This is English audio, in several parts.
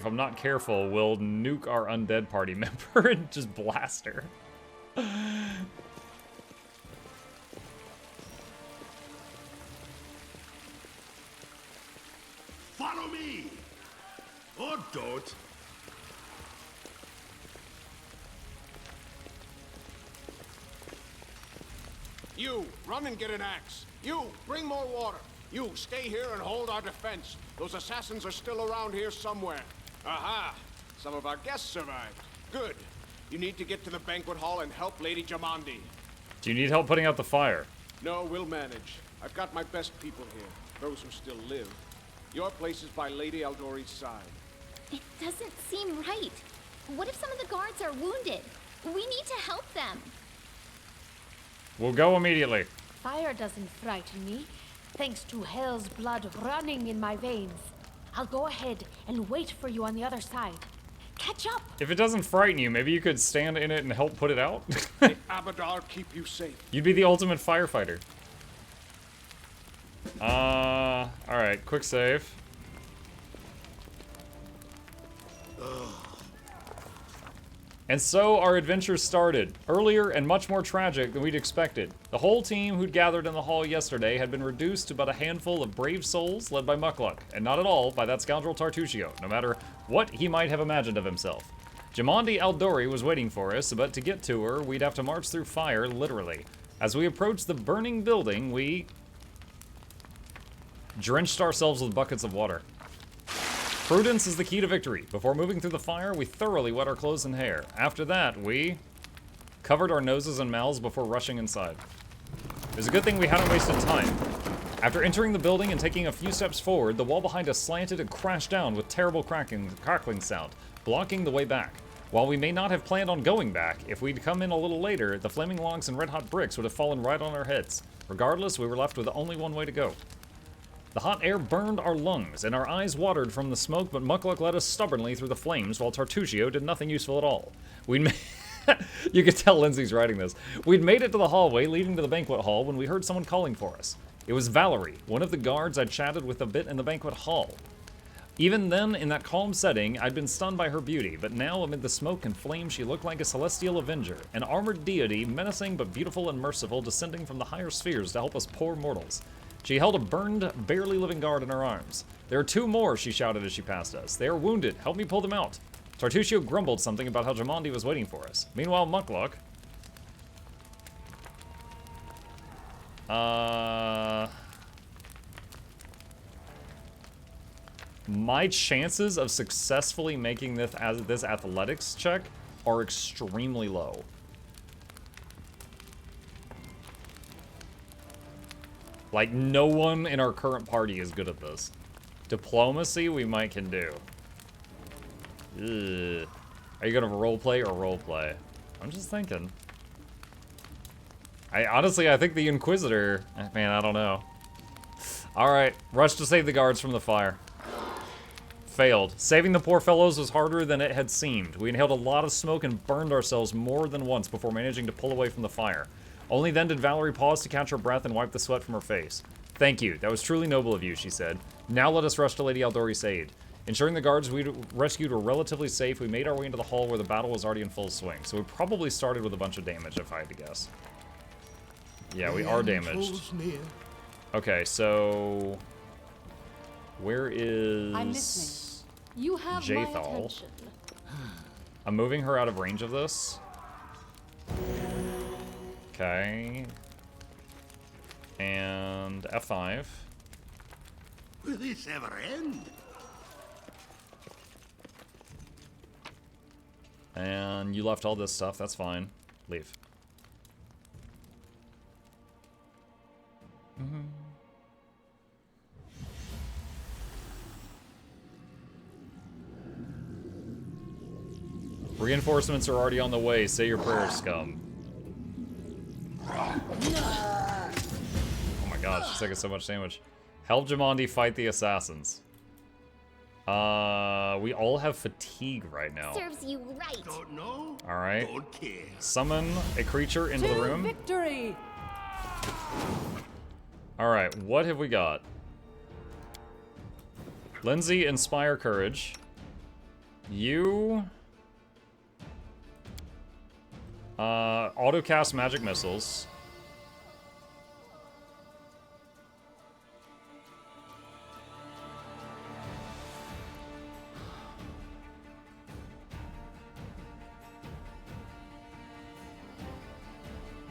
if I'm not careful, will nuke our undead party member and just blast her. Follow me! Or don't. You, run and get an axe. You, bring more water. You, stay here and hold our defense. Those assassins are still around here somewhere. Aha! Some of our guests survived. Good. You need to get to the banquet hall and help Lady Jamandi. Do you need help putting out the fire? No, we'll manage. I've got my best people here. Those who still live. Your place is by Lady Aldori's side. It doesn't seem right. What if some of the guards are wounded? We need to help them. We'll go immediately. Fire doesn't frighten me, thanks to hell's blood running in my veins. I'll go ahead and wait for you on the other side. Catch up! If it doesn't frighten you, maybe you could stand in it and help put it out? May Abadar keep you safe. You'd be the ultimate firefighter. Alright, quick save. And so our adventure started, earlier and much more tragic than we'd expected. The whole team who'd gathered in the hall yesterday had been reduced to but a handful of brave souls led by Mukluk, and not at all by that scoundrel Tartuccio, no matter what he might have imagined of himself. Jamandi Aldori was waiting for us, but to get to her, we'd have to march through fire, literally. As we approached the burning building, we drenched ourselves with buckets of water. Prudence is the key to victory. Before moving through the fire, we thoroughly wet our clothes and hair. After that, we covered our noses and mouths before rushing inside. It was a good thing we hadn't wasted time. After entering the building and taking a few steps forward, the wall behind us slanted and crashed down with terrible crackling sound, blocking the way back. While we may not have planned on going back, if we'd come in a little later, the flaming logs and red-hot bricks would have fallen right on our heads. Regardless, we were left with only one way to go. The hot air burned our lungs, and our eyes watered from the smoke, but Mukluk led us stubbornly through the flames, while Tartuccio did nothing useful at all. You could tell Lindsay's writing this. We'd made it to the hallway leading to the banquet hall when we heard someone calling for us. It was Valerie, one of the guards I'd chatted with a bit in the banquet hall. Even then, in that calm setting, I'd been stunned by her beauty, but now amid the smoke and flame, she looked like a celestial avenger, an armored deity, menacing but beautiful and merciful, descending from the higher spheres to help us poor mortals. She held a burned, barely living guard in her arms. "There are two more," she shouted as she passed us. "They are wounded. Help me pull them out." Tartuccio grumbled something about how Jamandi was waiting for us. Meanwhile, Mukluk... My chances of successfully making this athletics check are extremely low. Like, no one in our current party is good at this. Diplomacy, we might can do. Ugh. Are you gonna roleplay or roleplay? I'm just thinking. Honestly, I think the Inquisitor... Man, I don't know. Alright, rush to save the guards from the fire. Failed. Saving the poor fellows was harder than it had seemed. We inhaled a lot of smoke and burned ourselves more than once before managing to pull away from the fire. Only then did Valerie pause to catch her breath and wipe the sweat from her face. "Thank you. That was truly noble of you," she said. "Now let us rush to Lady Aldori's aid." Ensuring the guards we'd rescued were relatively safe, we made our way into the hall where the battle was already in full swing. So we probably started with a bunch of damage, if I had to guess. Yeah, we are damaged. Okay, so... Where is... I'm listening. You have my Jathal? attention. I'm moving her out of range of this. Okay. And F5. Will this ever end? And you left all this stuff, that's fine. Leave. Reinforcements are already on the way. Say your prayers, scum. Oh my god, she's taking so much damage. Help Jamandi fight the assassins. We all have fatigue right now. Serves you right. Don't know? Alright. Don't care. Summon a creature into the room. Victory! Alright, what have we got? Lindsay, inspire courage. You... auto-cast magic missiles.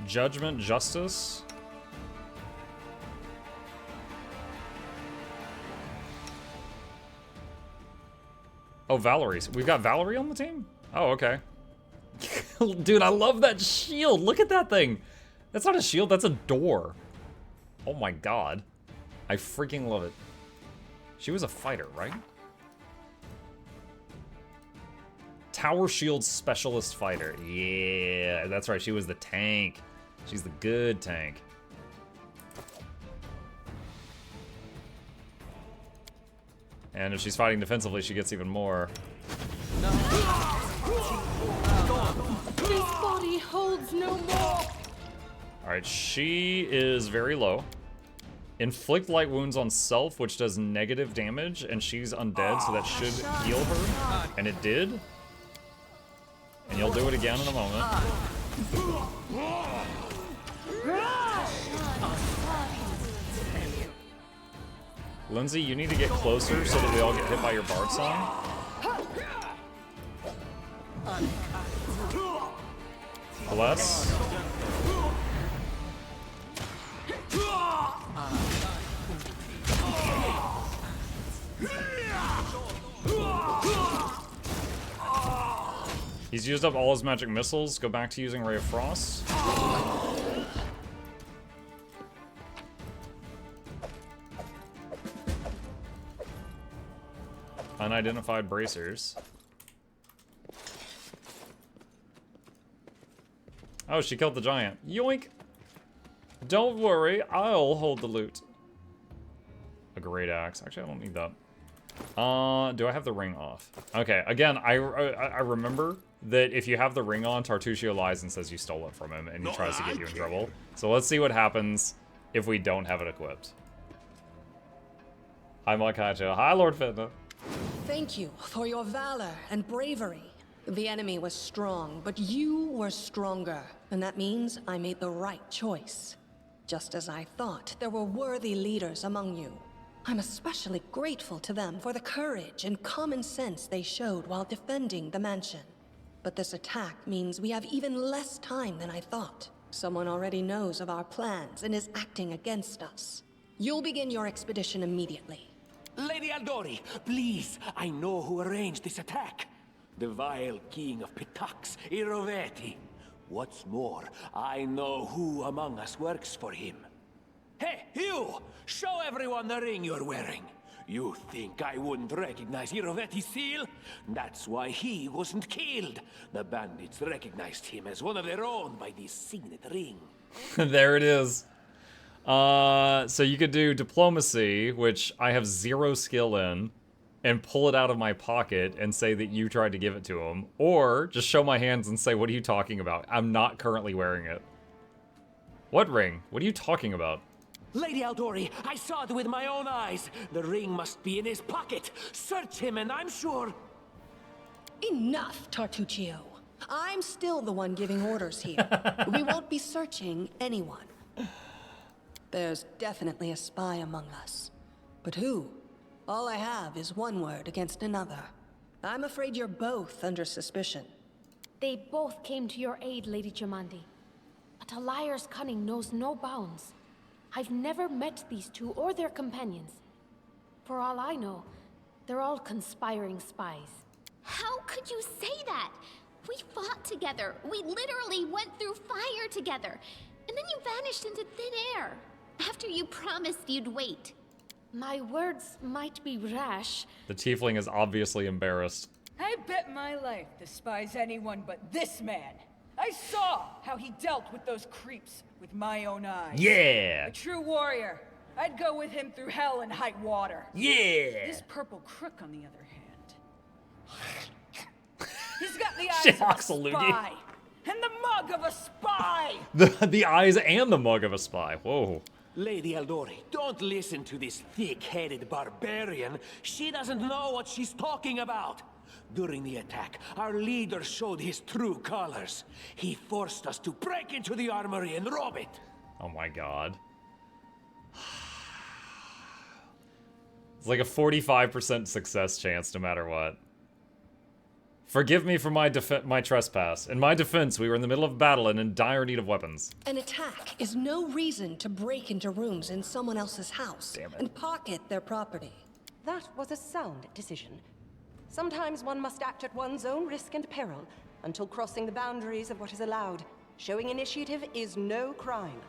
Judgment, Justice. Oh, Valerie's. We've got Valerie on the team? Oh, okay. Dude, I love that shield. Look at that thing. That's not a shield, that's a door. Oh my god. I freaking love it. She was a fighter, right? Tower Shield Specialist Fighter. Yeah, that's right. She was the tank. She's the good tank. And if she's fighting defensively, she gets even more. This body holds no more. Alright, she is very low. Inflict light wounds on self, which does negative damage, and she's undead, so that should heal her. And it did. And you'll do it again in a moment. Lindsay, you need to get closer so that we all get hit by your bard song. Bless. He's used up all his magic missiles. Go back to using Ray of Frost. Unidentified bracers. Oh, she killed the giant. Yoink! Don't worry, I'll hold the loot. A great axe. Actually, I don't need that. Do I have the ring off? Okay, again, I remember that if you have the ring on, Tartuccio lies and says you stole it from him, and he tries to get you in trouble. So let's see what happens if we don't have it equipped. Hi, Malkacho. Hi, Lord Fitna. Thank you for your valor and bravery. The enemy was strong, but you were stronger. And that means I made the right choice. Just as I thought, there were worthy leaders among you. I'm especially grateful to them for the courage and common sense they showed while defending the mansion. But this attack means we have even less time than I thought. Someone already knows of our plans and is acting against us. You'll begin your expedition immediately. Lady Aldori, please, I know who arranged this attack. The vile king of Pitax, Iroveti. What's more, I know who among us works for him. Hey, you! Show everyone the ring you're wearing. You think I wouldn't recognize Iroveti's seal? That's why he wasn't killed. The bandits recognized him as one of their own by this signet ring. There it is. So you could do diplomacy, which I have 0 skill in, and pull it out of my pocket and say that you tried to give it to him. Or just show my hands and say, what are you talking about? I'm not currently wearing it. What ring? What are you talking about? Lady Aldori, I saw it with my own eyes. The ring must be in his pocket. Search him and I'm sure... Enough, Tartuccio. I'm still the one giving orders here. We won't be searching anyone. There's definitely a spy among us. But who? All I have is one word against another. I'm afraid you're both under suspicion. They both came to your aid, Lady Jamandi. But a liar's cunning knows no bounds. I've never met these two or their companions. For all I know, they're all conspiring spies. How could you say that? We fought together. We literally went through fire together. And then you vanished into thin air. After you promised you'd wait. My words might be rash. The tiefling is obviously embarrassed. I bet my life despise anyone but this man. I saw how he dealt with those creeps with my own eyes. Yeah! A true warrior. I'd go with him through hell and high water. Yeah! This purple crook, on the other hand. He's got the eyes Shocks of a Alugi. spy. And the mug of a spy! The eyes and the mug of a spy. Whoa. Lady Aldori, don't listen to this thick-headed barbarian. She doesn't know what she's talking about. During the attack, our leader showed his true colors. He forced us to break into the armory and rob it. Oh my god. It's like a 45% success chance no matter what. Forgive me for my trespass. In my defense, we were in the middle of battle and in dire need of weapons. An attack is no reason to break into rooms in someone else's house and pocket their property. That was a sound decision. Sometimes one must act at one's own risk and peril until crossing the boundaries of what is allowed. Showing initiative is no crime.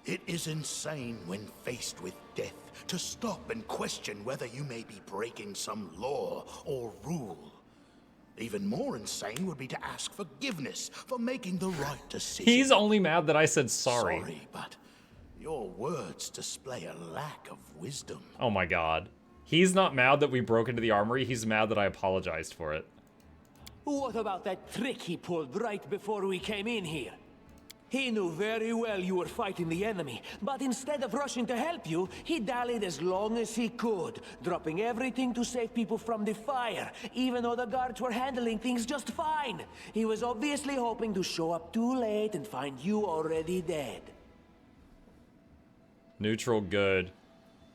It is insane when faced with death to stop and question whether you may be breaking some law or rule. Even more insane would be to ask forgiveness for making the right decision. He's only mad that I said sorry. Sorry, but your words display a lack of wisdom. Oh my god. He's not mad that we broke into the armory, he's mad that I apologized for it. What about that trick he pulled right before we came in here? He knew very well you were fighting the enemy, but instead of rushing to help you, he dallied as long as he could, dropping everything to save people from the fire, even though the guards were handling things just fine. He was obviously hoping to show up too late and find you already dead. Neutral good.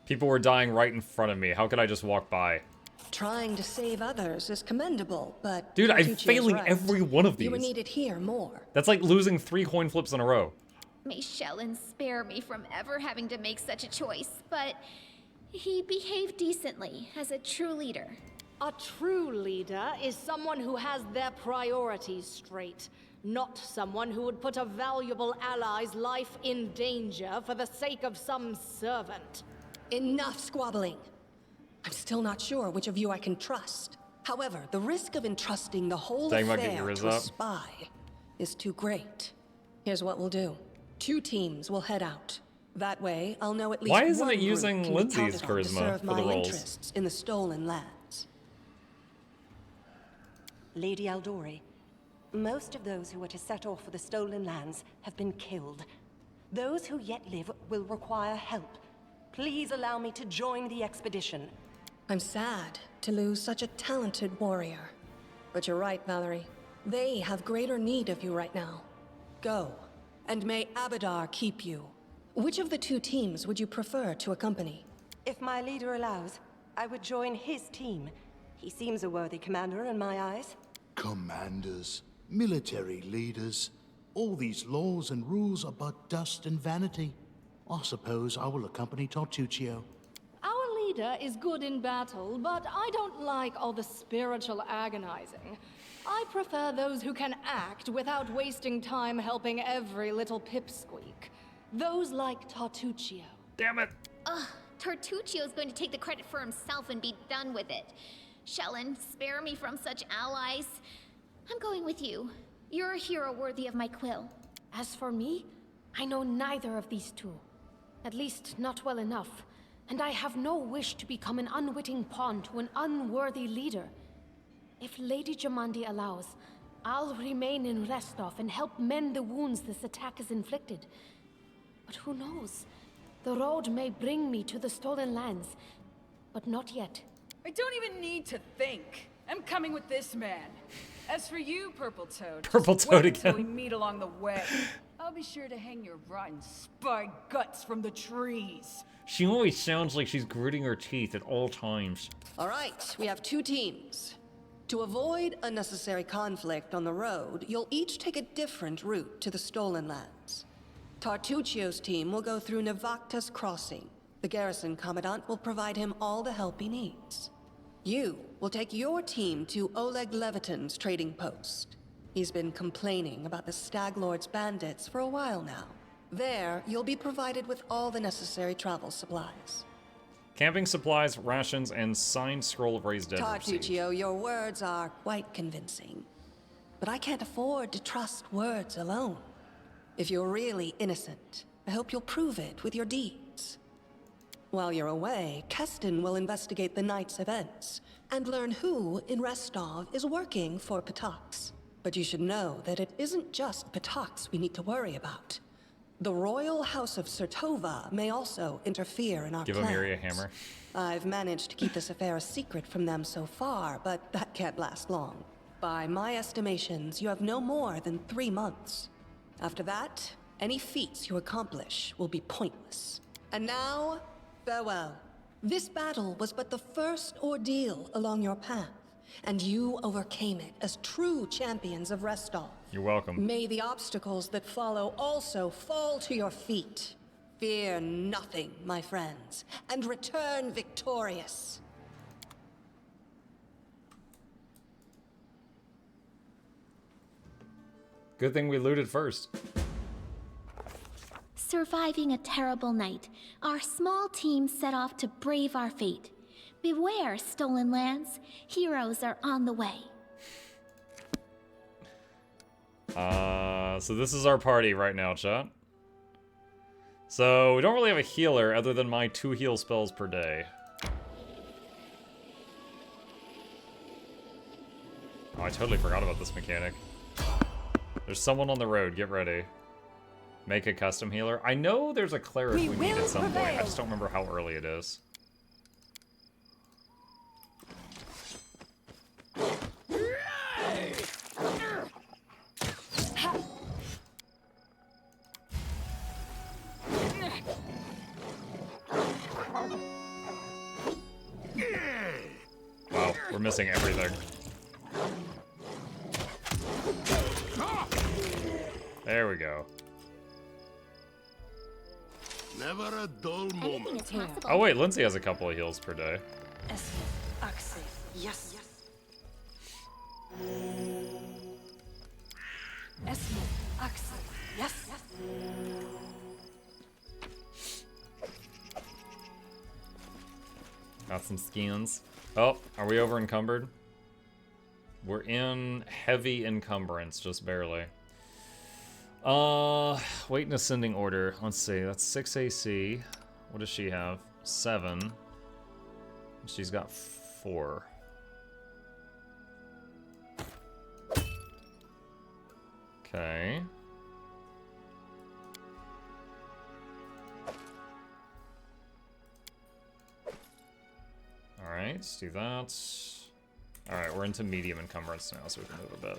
People were dying right in front of me. How could I just walk by? Trying to save others is commendable, but... Dude, I'm Tucci's failing right. every one of these. You were needed here more. That's like losing 3 coin flips in a row. May Shellen spare me from ever having to make such a choice, but he behaved decently as a true leader. A true leader is someone who has their priorities straight, not someone who would put a valuable ally's life in danger for the sake of some servant. Enough squabbling. I'm still not sure which of you I can trust. However, the risk of entrusting the whole affair to a spy is too great. Here's what we'll do. 2 teams will head out. That way, I'll know at least Why isn't one it using group can be Lindsay's counted on to charisma serve for the my roles? interests in the stolen lands. Lady Aldori, most of those who were to set off for the stolen lands have been killed. Those who yet live will require help. Please allow me to join the expedition. I'm sad to lose such a talented warrior. But you're right, Valerie. They have greater need of you right now. Go, and may Abadar keep you. Which of the 2 teams would you prefer to accompany? If my leader allows, I would join his team. He seems a worthy commander in my eyes. Commanders, military leaders, all these laws and rules are but dust and vanity. I suppose I will accompany Tartuccio. Our leader is good in battle, but I don't like all the spiritual agonizing. I prefer those who can act without wasting time helping every little pipsqueak. Those like Tartuccio. Damn it! Ugh, Tartuccio's going to take the credit for himself and be done with it. Shellen, spare me from such allies. I'm going with you. You're a hero worthy of my quill. As for me, I know neither of these 2. At least not well enough. And I have no wish to become an unwitting pawn to an unworthy leader. If Lady Jamandi allows, I'll remain in Restov and help mend the wounds this attack has inflicted. But who knows? The road may bring me to the stolen lands, but not yet. I don't even need to think. I'm coming with this man. As for you, Purple Toad, Purple just Toad wait until again. we meet along the way. I'll be sure to hang your rotten spy guts from the trees. She always sounds like she's gritting her teeth at all times. All right, we have 2 teams. To avoid unnecessary conflict on the road, you'll each take a different route to the stolen lands. Tartuccio's team will go through Navakta's crossing. The garrison commandant will provide him all the help he needs. You will take your team to Oleg Levitin's trading post. He's been complaining about the Stag Lord's bandits for a while now. There, you'll be provided with all the necessary travel supplies. Camping supplies, rations, and signed scroll of raised dead received. Tartuccio, your words are quite convincing. But I can't afford to trust words alone. If you're really innocent, I hope you'll prove it with your deeds. While you're away, Keston will investigate the night's events and learn who in Restov is working for Patax. But you should know that it isn't just Patax we need to worry about. The royal house of Sertova may also interfere in our Give plans. Amiri a hammer. I've managed to keep this affair a secret from them so far, but that can't last long. By my estimations, you have no more than 3 months. After that, any feats you accomplish will be pointless. And now, farewell. This battle was but the first ordeal along your path, and you overcame it as true champions of Restov. You're welcome. May the obstacles that follow also fall to your feet. Fear nothing, my friends, and return victorious. Good thing we looted first. Surviving a terrible night, our small team set off to brave our fate. Beware, stolen lands. Heroes are on the way. So this is our party right now, chat. So we don't really have a healer other than my 2 heal spells per day. Oh, I totally forgot about this mechanic. There's someone on the road, get ready. Make a custom healer. I know there's a cleric we need at some point. I just don't remember how early it is. Wow, we're missing everything. There we go. Never a dull moment. Oh wait, Lindsay has a couple of heals per day. Yes. Yes. Got some skins. Oh, are we over encumbered? We're in heavy encumbrance, just barely. Wait in ascending order. Let's see, that's 6 AC. What does she have? 7. She's got 4. Okay. Alright, let's do that. Alright, we're into medium encumbrance now, so we can move a bit.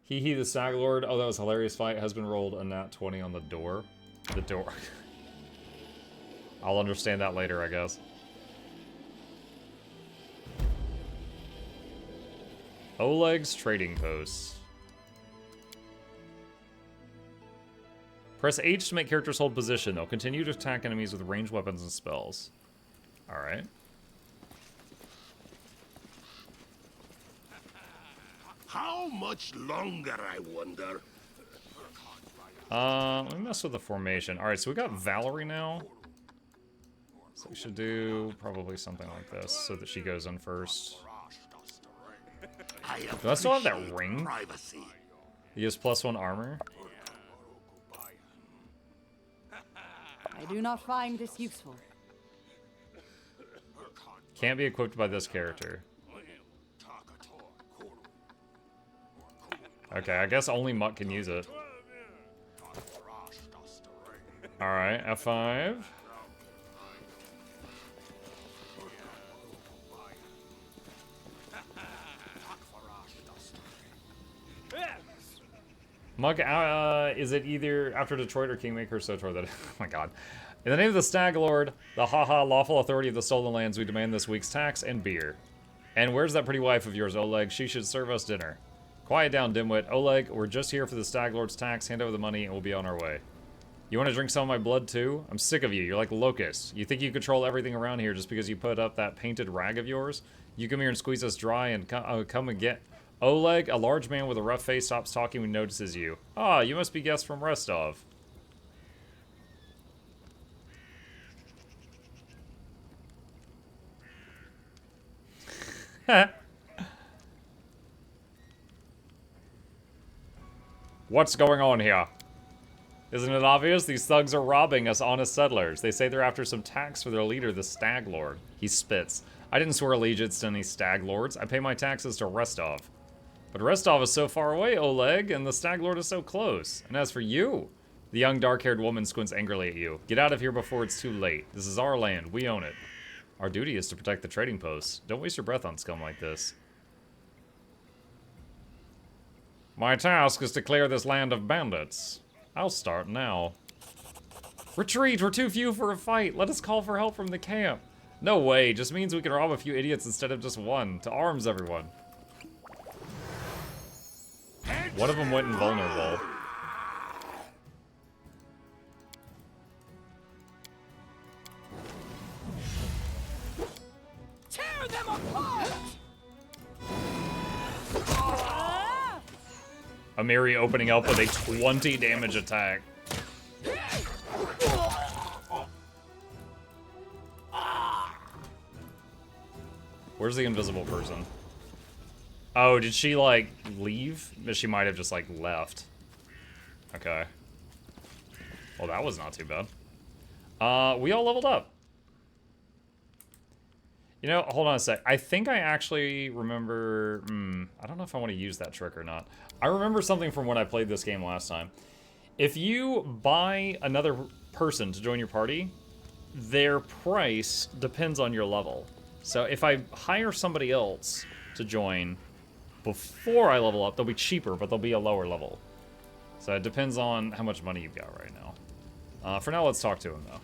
Hee hee, the Stag Lord. Oh, that was a hilarious fight. Husband rolled a nat 20 on the door. The door. I'll understand that later, I guess. Oleg's Trading Post. Press H to make characters hold position. They'll continue to attack enemies with ranged weapons and spells. Alright. How much longer, I wonder? Let me mess with the formation. Alright, so we got Valerie now. So we should do probably something like this, so that she goes in first. Do I still have that ring? Privacy. He has +1 armor. I do not find this useful. Can't be equipped by this character. Okay, I guess only Mutt can use it. Alright, F5. Mug, is it either after Detroit or Kingmaker? So toward that. Oh my god. In the name of the Stag Lord, the haha lawful authority of the stolen lands, we demand this week's tax and beer. And where's that pretty wife of yours, Oleg? She should serve us dinner. Quiet down, dimwit. Oleg, we're just here for the Stag Lord's tax. Hand over the money and we'll be on our way. You want to drink some of my blood too? I'm sick of you. You're like locusts. You think you control everything around here just because you put up that painted rag of yours? You come here and squeeze us dry and come and get... Oleg, a large man with a rough face, stops talking when he notices you. Ah, you must be guests from Rostov. What's going on here? Isn't it obvious? These thugs are robbing us honest settlers. They say they're after some tax for their leader, the Stag Lord. He spits. I didn't swear allegiance to any stag lords. I pay my taxes to Restov. But Restov is so far away, Oleg, and the stag lord is so close. And as for you, the young dark-haired woman squints angrily at you. Get out of here before it's too late. This is our land. We own it. Our duty is to protect the trading posts. Don't waste your breath on scum like this. My task is to clear this land of bandits. I'll start now. Retreat! We're too few for a fight. Let us call for help from the camp. No way. Just means we can rob a few idiots instead of just one. To arms, everyone. One of them went invulnerable. Tear them apart! Amiri opening up with a 20 damage attack. Where's the invisible person? Oh, did she, like, leave? She might have just, like, left. Okay. Well, that was not too bad. We all leveled up. You know, hold on a sec. I think I actually remember... I don't know if I want to use that trick or not. I remember something from when I played this game last time. If you buy another person to join your party, their price depends on your level. So if I hire somebody else to join before I level up, they'll be cheaper, but they'll be a lower level. So it depends on how much money you've got right now. For now, let's talk to him, though.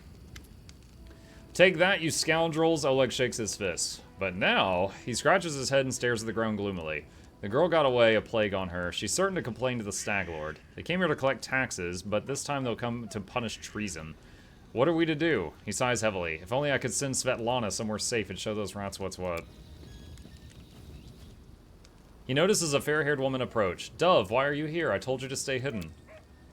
Take that, you scoundrels, Oleg shakes his fist. But now, he scratches his head and stares at the ground gloomily. The girl got away, a plague on her. She's certain to complain to the stag lord. They came here to collect taxes, but this time they'll come to punish treason. What are we to do? He sighs heavily. If only I could send Svetlana somewhere safe and show those rats what's what. He notices a fair-haired woman approach. Dove, why are you here? I told you to stay hidden.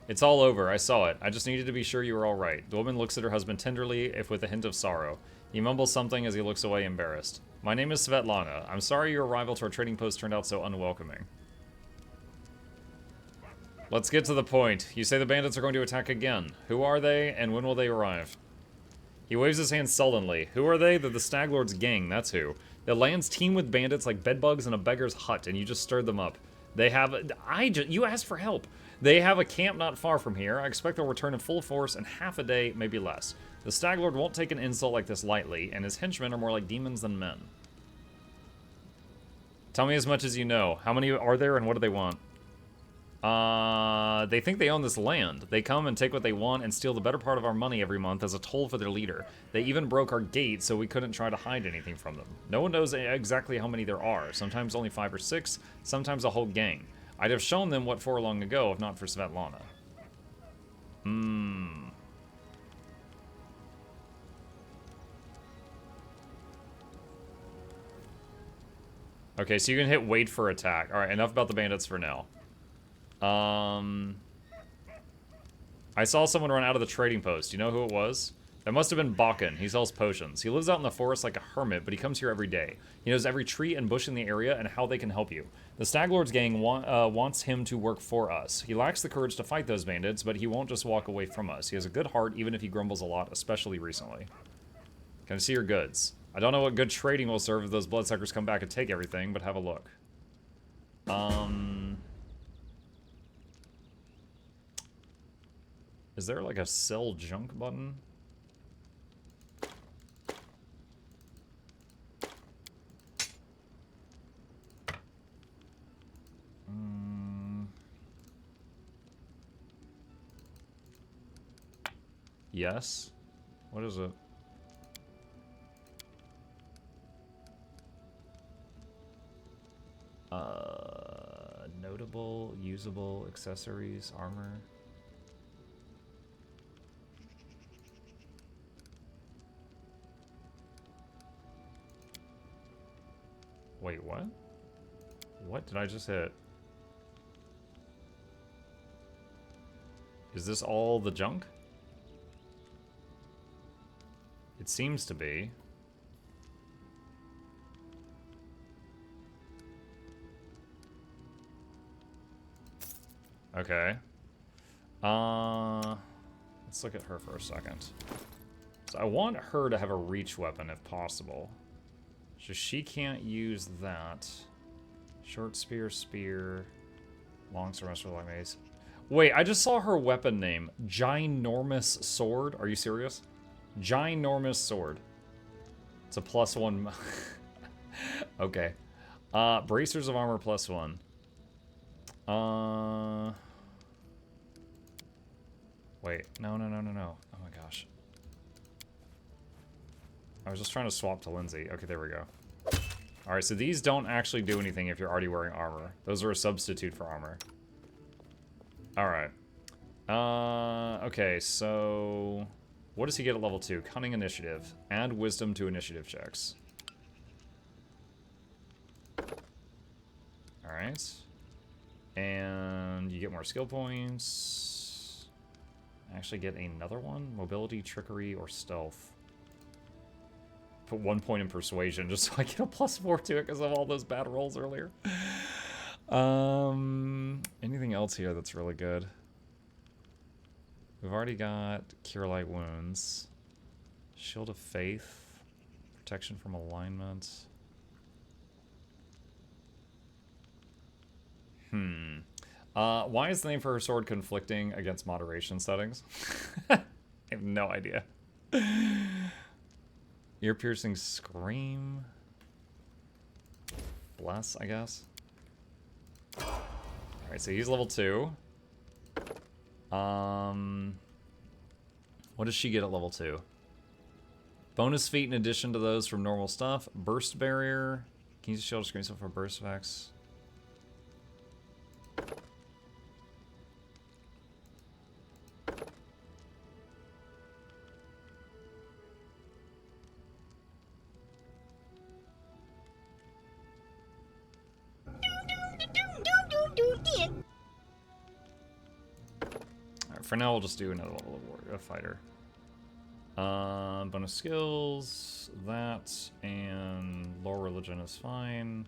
It's all over. I saw it. I just needed to be sure you were all right. The woman looks at her husband tenderly, if with a hint of sorrow. He mumbles something as he looks away, embarrassed. My name is Svetlana. I'm sorry your arrival to our trading post turned out so unwelcoming. Let's get to the point. You say the bandits are going to attack again. Who are they, and when will they arrive? He waves his hand sullenly. Who are they? They're the Stag Lord's gang, that's who. The lands teem with bandits like bedbugs in a beggar's hut, and you just stirred them up. They have... you asked for help. They have a camp not far from here. I expect they'll return in full force in half a day, maybe less. The Stag Lord won't take an insult like this lightly, and his henchmen are more like demons than men. Tell me as much as you know. How many are there, and what do they want? They think they own this land. They come and take what they want and steal the better part of our money every month as a toll for their leader. They even broke our gate so we couldn't try to hide anything from them. No one knows exactly how many there are. Sometimes only 5 or 6, sometimes a whole gang. I'd have shown them what for long ago if not for Svetlana. Okay, so you can hit wait for attack. Alright, enough about the bandits for now. I saw someone run out of the trading post. You know who it was? That must have been Bakken. He sells potions. He lives out in the forest like a hermit, but he comes here every day. He knows every tree and bush in the area and how they can help you. The Stag Lord's gang wants him to work for us. He lacks the courage to fight those bandits, but he won't just walk away from us. He has a good heart, even if he grumbles a lot, especially recently. Can I see your goods? I don't know what good trading will serve if those bloodsuckers come back and take everything, but have a look. Is there like a sell junk button? Yes. What is it? Notable, usable, accessories, armor. Wait, what? What did I just hit? Is this all the junk? It seems to be. Okay. Let's look at her for a second. So I want her to have a reach weapon if possible. So she can't use that. Short spear, spear. Long semester like mace. Wait, I just saw her weapon name. Ginormous sword. Are you serious? Ginormous sword. It's a +1. Okay. Bracers of armor +1. Wait. No. Oh my gosh. I was just trying to swap to Lindsay. Okay, there we go. Alright, so these don't actually do anything if you're already wearing armor. Those are a substitute for armor. Alright. Okay, so... What does he get at level 2? Cunning initiative. Add wisdom to initiative checks. Alright. And you get more skill points. Actually get another one. Mobility, trickery, or stealth. Put 1 point in persuasion just so I get a +4 to it because of all those bad rolls earlier. Anything else here that's really good? We've already got Cure Light Wounds. Shield of Faith. Protection from alignment. Why is the name for her sword conflicting against moderation settings? I have no idea. Ear-piercing scream. Bless, I guess. Alright, so he's level 2. What does she get at level 2? Bonus feat in addition to those from normal stuff. Burst barrier. Can you use shield screen stuff for burst effects? Alright, for now we'll just do another level of warrior, fighter. Bonus skills, that, and lower religion is fine.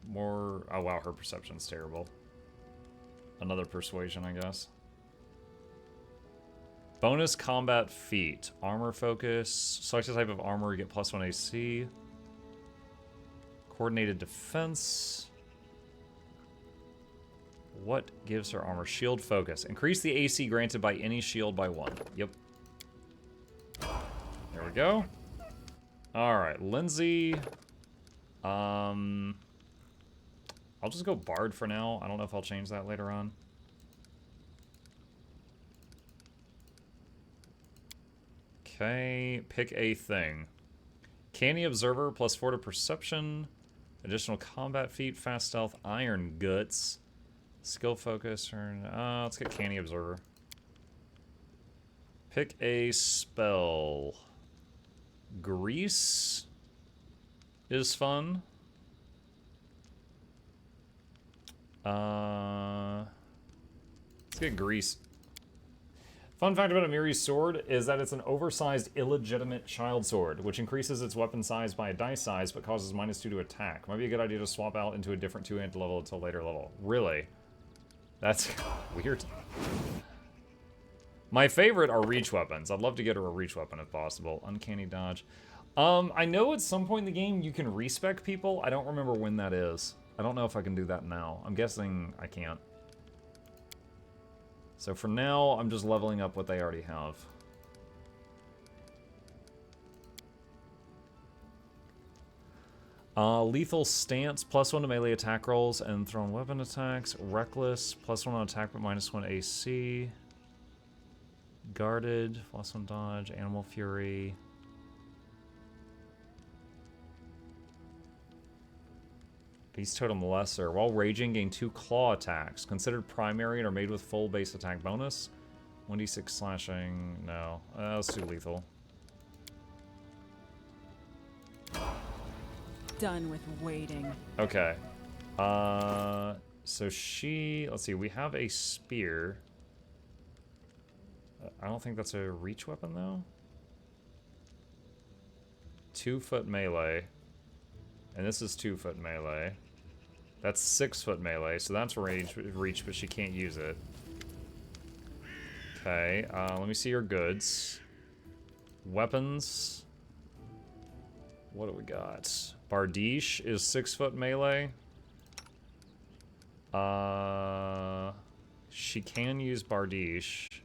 More, oh wow, her perception's terrible. Another persuasion, I guess. Bonus combat feat, armor focus, select a type of armor, you get +1 AC. Coordinated defense. What gives her armor? Shield focus. Increase the AC granted by any shield by 1. Yep. There we go. Alright, Lindsay. I'll just go Bard for now. I don't know if I'll change that later on. Okay, pick a thing. Canny Observer, +4 to Perception. Additional combat feat, fast stealth, iron guts. Skill focus, or let's get Canny Observer. Pick a spell. Grease is fun. Let's get Grease. Fun fact about Amiri's sword is that it's an oversized, illegitimate child sword, which increases its weapon size by a dice size, but causes -2 to attack. Might be a good idea to swap out into a different 2-ant level until later level. Really? That's weird. My favorite are reach weapons. I'd love to get her a reach weapon if possible. Uncanny dodge. I know at some point in the game you can respec people. I don't remember when that is. I don't know if I can do that now. I'm guessing I can't. So for now, I'm just leveling up what they already have. Lethal stance, +1 to melee attack rolls and thrown weapon attacks. Reckless, +1 on attack but -1 AC. Guarded, +1 dodge. Animal fury. Beast totem lesser. While raging, gain 2 claw attacks. Considered primary and are made with full base attack bonus. 1d6 slashing. No. Let's do lethal. Done with waiting. Okay. So she... Let's see. We have a spear. I don't think that's a reach weapon, though. 2-foot melee. And this is 2-foot melee. That's 6-foot melee, so that's reach, but she can't use it. Okay, let me see your goods. Weapons. What do we got? Bardiche is 6-foot melee. She can use Bardiche.